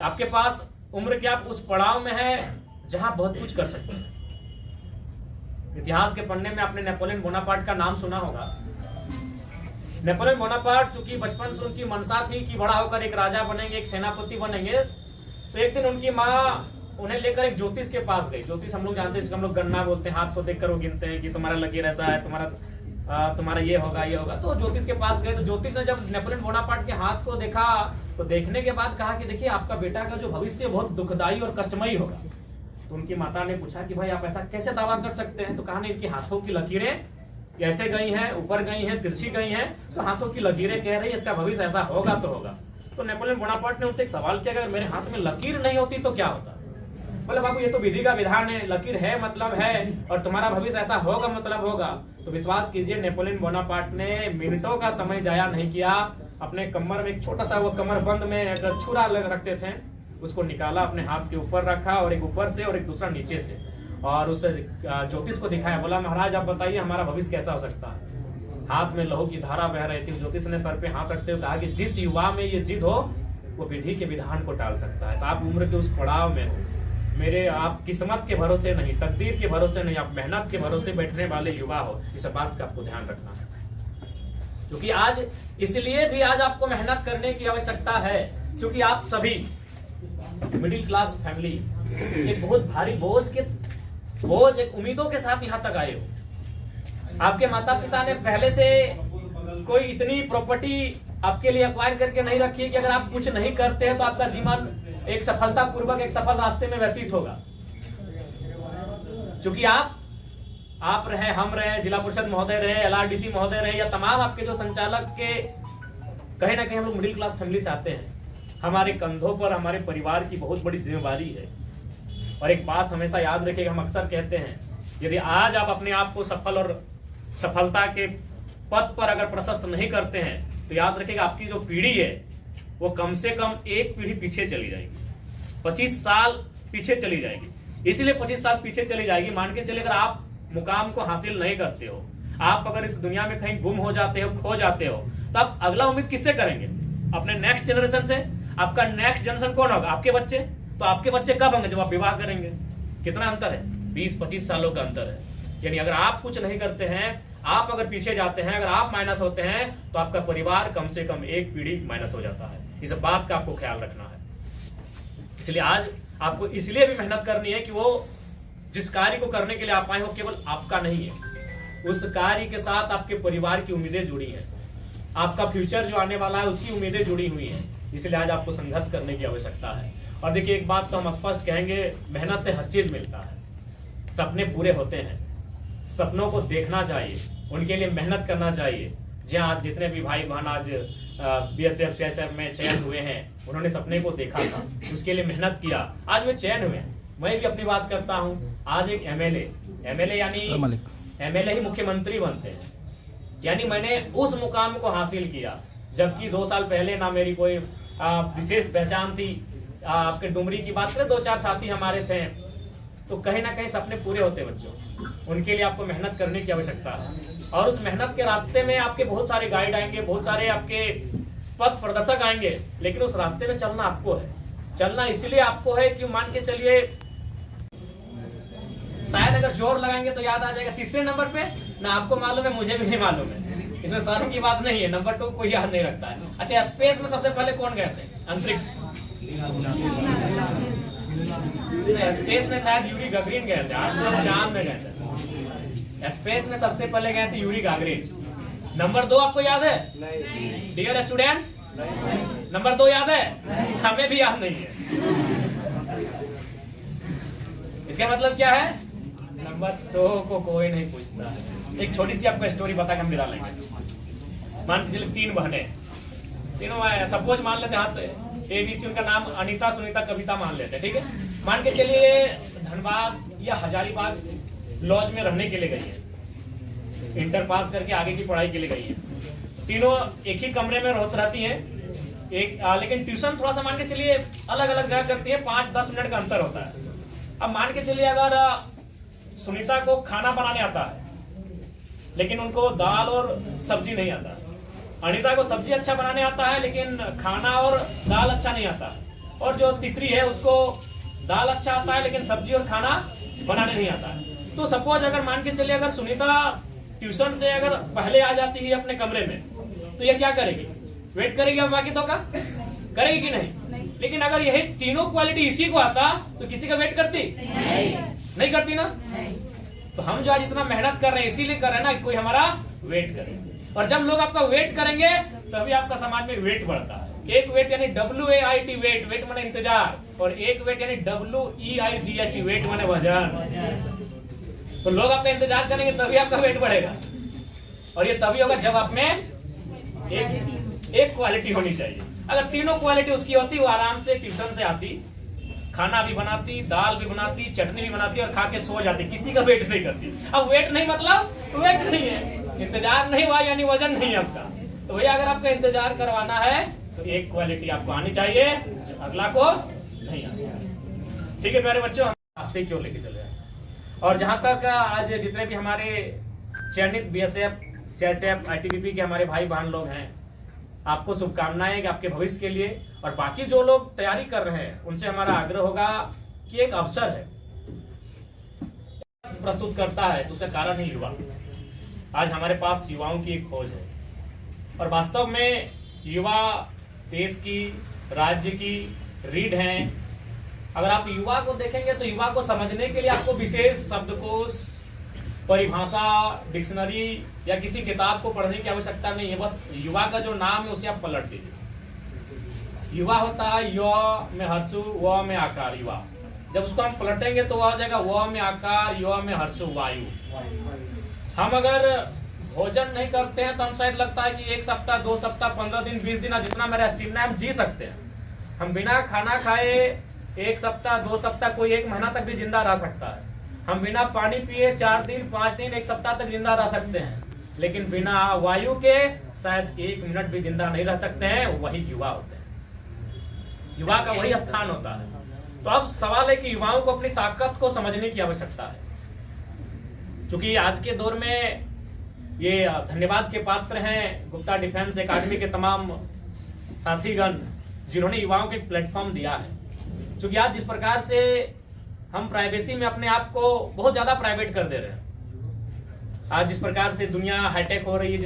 आपके पास उम्र के आप उस पड़ाव में है जहां बहुत कुछ कर सकते हैं। इतिहास के पन्ने में आपने नेपोलियन बोनापार्ट का नाम सुना होगा। नेपोलियन बोनापार्ट चूंकि बचपन से उनकी मनसा थी कि बड़ा होकर एक राजा बनेंगे, एक सेनापति बनेंगे, तो एक दिन उनकी माँ उन्हें लेकर एक ज्योतिष के पास गई। ज्योतिष हम लोग जानते हैं, जिसको हम लोग गन्ना बोलते हैं, हाथ को देखकर वो गिनते हैं कि तुम्हारा लकीर ऐसा है, तुम्हारा ये होगा ये होगा। तो ज्योतिष के पास गए तो ज्योतिष ने जब नेपोलियन बोनापार्ट के हाथ को देखा तो देखने के बाद कहा कि देखिए आपका बेटा का जो भविष्य बहुत दुखदायी और कष्टमयी होगा। तो उनकी माता ने पूछा कि भाई आप ऐसा कैसे दावा कर सकते हैं? तो कहा नहीं, इनके हाथों की लकीरें ऐसे गई हैं, ऊपर गई हैं, तिरछी गई हैं, तो हाथों की लकीरें कह रही है इसका भविष्य ऐसा होगा तो होगा। तो नेपोलियन बोनापार्ट ने उनसे एक सवाल किया, अगर मेरे हाथ में लकीर नहीं होती तो क्या होता? बोले बाबू ये तो विधि का विधान है, लकीर है मतलब है, और तुम्हारा भविष्य ऐसा होगा मतलब होगा। तो विश्वास कीजिए नेपोलियन बोनापार्ट ने मिनटों का समय जाया नहीं किया। अपने कमर में एक छोटा सा वो कमर बंद में एक छुरा लग रखते थे, उसको निकाला, अपने हाथ के ऊपर रखा, और एक ऊपर से और एक दूसरा नीचे से, और उस ज्योतिष को दिखाया। बोला महाराज आप बताइए हमारा भविष्य कैसा हो सकता है? हाथ में लहू की धारा बह रही थी। ज्योतिष ने सर पे हाथ रखते हुए कहा कि जिस युवा में ये जिद हो वो विधि के विधान को टाल सकता है। तो आप उम्र के उस पड़ाव में हो, मेरे आप किस्मत के भरोसे नहीं, तकदीर के भरोसे नहीं, आप मेहनत के भरोसे बैठने वाले युवा हो। इस बात का आपको ध्यान रखना है, क्योंकि आज इसलिए भी आज आपको मेहनत करने की आवश्यकता है क्योंकि आप सभी मिडिल क्लास फैमिली एक बहुत भारी बोझ एक उम्मीदों के साथ यहाँ तक आए हो। आपके माता पिता ने पहले से कोई इतनी प्रॉपर्टी आपके लिए एक्वायर करके नहीं रखी है कि अगर आप कुछ नहीं करते हैं तो आपका जीवन एक सफलता पूर्वक एक सफल रास्ते में व्यतीत होगा। क्योंकि आप रहे, हम रहे, जिला परिषद महोदय रहे, LRDC महोदय रहे, या तमाम आपके जो संचालक के, कहीं ना कहीं हम लोग मिडिल क्लास फैमिली से आते हैं। हमारे कंधों पर हमारे परिवार की बहुत बड़ी जिम्मेवारी है। और एक बात हमेशा याद रखिएगा, हम अक्सर कहते हैं यदि आज आप अपने आप को सफल और सफलता के पथ पर अगर प्रशस्त नहीं करते हैं तो याद रखिएगा आपकी जो पीढ़ी है वो कम से कम एक पीढ़ी पीछे चली जाएगी, 25 साल पीछे चली जाएगी। इसलिए 25 साल पीछे चली जाएगी, मान के चलिए अगर आप मुकाम को हासिल नहीं करते हो, आप अगर इस दुनिया में कहीं गुम हो जाते हो, खो जाते हो, तो आप अगला उम्मीद किससे करेंगे? अपने नेक्स्ट जनरेशन से। आपका नेक्स्ट जनरेशन कौन होगा? आपके बच्चे। तो आपके बच्चे कब होंगे? जब आप विवाह करेंगे। कितना अंतर है? 20-25 सालों का अंतर है। यानी अगर आप कुछ नहीं करते हैं, आप अगर पीछे जाते हैं, अगर आप माइनस होते हैं, तो आपका परिवार कम से कम एक पीढ़ी माइनस हो जाता है। इस बात का आपको ख्याल रखना है। इसलिए आज आपको इसलिए भी मेहनत करनी है कि वो जिस कार्य को करने के लिए आप आए हो केवल आपका नहीं है, उस कार्य के साथ आपके परिवार की उम्मीदें जुड़ी हैं, आपका फ्यूचर जो आने वाला है उसकी उम्मीदें जुड़ी हुई हैं। इसलिए आज आपको संघर्ष करने की आवश्यकता है। और देखिए एक बात तो हम स्पष्ट कहेंगे, मेहनत से हर चीज मिलता है। सपने पूरे होते हैं, सपनों को देखना चाहिए, उनके लिए मेहनत करना चाहिए। जी हाँ, आज जितने भी भाई बहन आज BSF CSF में चयन हुए हैं, उन्होंने सपने को देखा था, उसके लिए मेहनत किया, आज वे चयन हुए हैं। मैं भी अपनी बात करता हूँ, आज एक MLA यानी MLA ही मुख्यमंत्री बनते हैं, यानी मैंने उस मुकाम को हासिल किया, जबकि 2 साल पहले ना मेरी कोई विशेष पहचान थी। आपके डुमरी की बात करें, 2-4 साथी हमारे थे। तो कहीं ना कहीं सपने पूरे होते बच्चों, उनके लिए आपको मेहनत करने की आवश्यकता है। और उस मेहनत के रास्ते में आपके बहुत सारे गाइड आएंगे, बहुत सारे आपके पथ प्रदर्शक आएंगे, लेकिन उस रास्ते में चलना आपको है। चलना इसलिए आपको है कि मान के चलिए शायद अगर जोर लगाएंगे तो याद आ जाएगा 3रे नंबर पे, ना आपको मालूम है, मुझे भी नहीं मालूम है, इसमें शर्म की बात नहीं है। नंबर 2 कोई याद नहीं रखता है। अच्छा, स्पेस में सबसे पहले कौन गए थे? अंतरिक्ष। स्पेस में शायद यूरी गगरिन गए थे, आज तो चांद में गए थे। स्पेस में सबसे पहले गए थे यूरी गगरिन। नंबर 2 आपको याद है? डियर स्टूडेंट्स, नंबर 2 याद है? हमें भी याद नहीं है। इसका मतलब क्या है? नंबर 2 को कोई नहीं पूछता। एक छोटी सी आपको स्टोरी बता के हम गिरा लेंगे। मान के चलिए 3 बहनें, तीनों सपोज मान लेते हाथ ABC, उनका नाम अनीता, सुनीता, कविता मान लेते हैं, ठीक है। मान के चलिए धनबाद या हजारीबाग लॉज में रहने के लिए गई है, इंटर पास करके आगे की पढ़ाई के लिए गई है। तीनों एक ही कमरे में रहती हैं, लेकिन ट्यूशन थोड़ा सा मान के चलिए अलग अलग जगह करती है, 5-10 मिनट का अंतर होता है। अब मान के चलिए अगर सुनीता को खाना बनाने आता है लेकिन उनको दाल और सब्जी नहीं आता, अनीता को सब्जी अच्छा बनाने आता है लेकिन खाना और दाल अच्छा नहीं आता, और जो तीसरी है उसको दाल अच्छा आता है लेकिन सब्जी और खाना बनाने नहीं आता है। तो सपोज अगर मान के चलिए अगर सुनीता ट्यूशन से अगर पहले आ जाती है अपने कमरे में, तो ये क्या करेगी? वेट करेगी अब बाकी तो का करेगी कि नहीं? लेकिन अगर यही तीनों क्वालिटी इसी को आता तो किसी का वेट करती? नहीं करती ना। तो हम जो आज इतना मेहनत कर रहे हैं इसीलिए कर रहे हैं ना कि कोई हमारा वेट करे, और जब लोग आपका वेट करेंगे तभी आपका समाज में वेट बढ़ता है। एक वेट यानी WAIT वेट, वेट माने इंतजार, और एक वेट यानी WEIGST वेट माने वजन। तो लोग आपका इंतजार करेंगे तभी आपका वेट बढ़ेगा, और ये तभी होगा जब आप में एक क्वालिटी होनी चाहिए। अगर तीनों क्वालिटी उसकी होती, वो आराम से ट्यूशन से आती, खाना भी बनाती, दाल भी बनाती, चटनी भी बनाती और खा के सो जाती, किसी का वेट नहीं करती। अब वेट नहीं मतलब वेट नहीं है, इंतजार नहीं हुआ यानी वजन नहीं आपका। तो भैया अगर आपका इंतजार करवाना है तो एक क्वालिटी आपको आनी चाहिए, अगला को नहीं आनी। ठीक है प्यारे बच्चों, हम रास्ते क्यों लेके चले आए। और जहां तक आज जितने भी हमारे चयनित BSF, CSF, ITBP के हमारे भाई बहन लोग हैं, आपको शुभकामनाएं आपके भविष्य के लिए। और बाकी जो लोग तैयारी कर रहे हैं उनसे हमारा आग्रह होगा कि एक अवसर है प्रस्तुत करता है, तो उसका कारण है युवा। आज हमारे पास युवाओं की एक खोज है, और वास्तव में युवा देश की, राज्य की रीढ़ हैं। अगर आप युवा को देखेंगे तो युवा को समझने के लिए आपको विशेष शब्दकोश, परिभाषा, डिक्शनरी या किसी किताब को पढ़ने की आवश्यकता नहीं है। बस युवा का जो नाम है उसे आप पलट दीजिए। युवा होता है य में हर्षु, व में आकार, युवा। जब उसको हम पलटेंगे तो वह हो जाएगा व में आकार, य में हर्षु, वायु। हम अगर भोजन नहीं करते हैं तो हम शायद लगता है कि 1 सप्ताह, 2 सप्ताह, 15 दिन, 20 दिन, जितना मेरा स्टेमिना है हम जी सकते हैं। हम बिना खाना खाए 1 सप्ताह, 2 सप्ताह, कोई 1 महीना तक भी जिंदा रह सकता है। हम बिना पानी पिए 4 दिन, 5 दिन, 1 सप्ताह तक जिंदा रह सकते हैं। लेकिन बिना वायु के शायद 1 मिनट भी जिंदा नहीं रह सकते हैं। वही युवा होते हैं, युवा का वही स्थान होता है। तो अब सवाल है कि युवाओं को अपनी ताकत को समझने की आवश्यकता है। क्योंकि आज के दौर में ये धन्यवाद के पात्र हैं गुप्ता डिफेंस एकेडमी के तमाम साथीगण, जिन्होंने युवाओं को एक प्लेटफॉर्म दिया है। क्योंकि आज जिस प्रकार से हम प्राइवेसी में अपने आप को बहुत ज्यादा प्राइवेट कर दे रहे हैं, आज जिस प्रकार से दुनिया हाईटेक हो रही है,